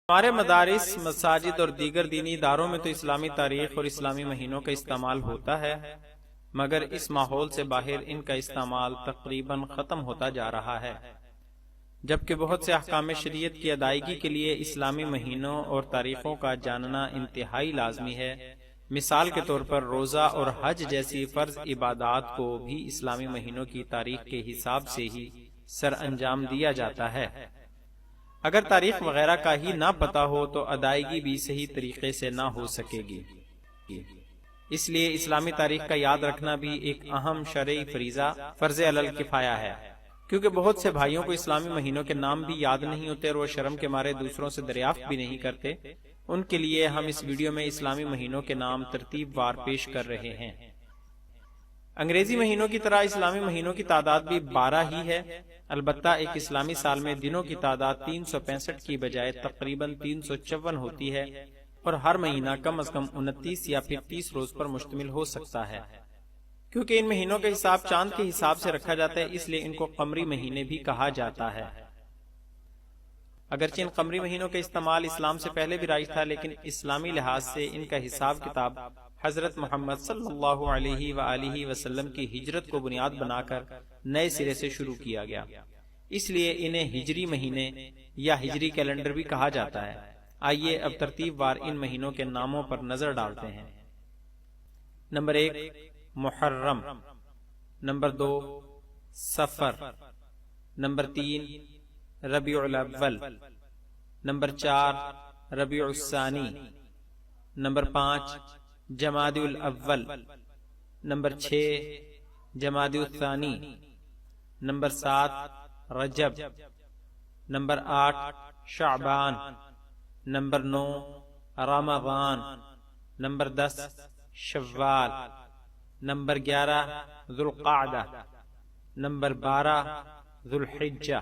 ہمارے مدارس، مساجد اور دیگر دینی اداروں میں تو اسلامی تاریخ اور اسلامی مہینوں کا استعمال ہوتا ہے، مگر اس ماحول سے باہر ان کا استعمال تقریباً ختم ہوتا جا رہا ہے، جبکہ بہت سے احکام شریعت کی ادائیگی کے لیے اسلامی مہینوں اور تاریخوں کا جاننا انتہائی لازمی ہے۔ مثال کے طور پر روزہ اور حج جیسی فرض عبادات کو بھی اسلامی مہینوں کی تاریخ کے حساب سے ہی سر انجام دیا جاتا ہے۔ اگر تاریخ وغیرہ کا ہی نہ پتہ ہو تو ادائیگی بھی صحیح طریقے سے نہ ہو سکے گی۔ اس لیے اسلامی تاریخ کا یاد رکھنا بھی ایک اہم شرعی فریضہ، فرض علی الکفایہ ہے، کیونکہ بہت سے بھائیوں کو اسلامی مہینوں کے نام بھی یاد نہیں ہوتے اور وہ شرم کے مارے دوسروں سے دریافت بھی نہیں کرتے۔ ان کے لیے ہم اس ویڈیو میں اسلامی مہینوں کے نام ترتیب وار پیش کر رہے ہیں۔ انگریزی مہینوں کی طرح اسلامی مہینوں کی تعداد بھی 12 ہی ہے، البتہ ایک اسلامی سال میں دنوں کی تعداد 365 کی بجائے تقریباً 354 ہوتی ہے، اور ہر مہینہ کم از کم 29 یا پھر 30 روز پر مشتمل ہو سکتا ہے۔ کیونکہ ان مہینوں کا حساب چاند کے حساب سے رکھا جاتا ہے، اس لیے ان کو قمری مہینے بھی کہا جاتا ہے۔ اگرچہ ان قمری مہینوں کا استعمال اسلام سے پہلے بھی رائج تھا، لیکن اسلامی لحاظ سے ان کا حساب کتاب حضرت محمد صلی اللہ علیہ وآلہ وسلم کی ہجرت کو بنیاد بنا کر نئے سرے سے شروع کیا گیا، اس لیے انہیں ہجری مہینے یا ہجری کیلنڈر بھی کہا جاتا ہے۔ آئیے اب ترتیب وار ان مہینوں کے ناموں پر نظر ڈالتے ہیں۔ نمبر 1 محرم، نمبر 2 صفر، نمبر 3 ربیع الاول، نمبر 4 ربیع الثانی، نمبر 5 جمادی الاول، نمبر 6 جمادی الثانی، نمبر 7 رجب، نمبر 8 شعبان، نمبر 9 رمضان، نمبر 10 شوال، نمبر 11 ذوالقعدہ، نمبر 12 ذوالحجہ۔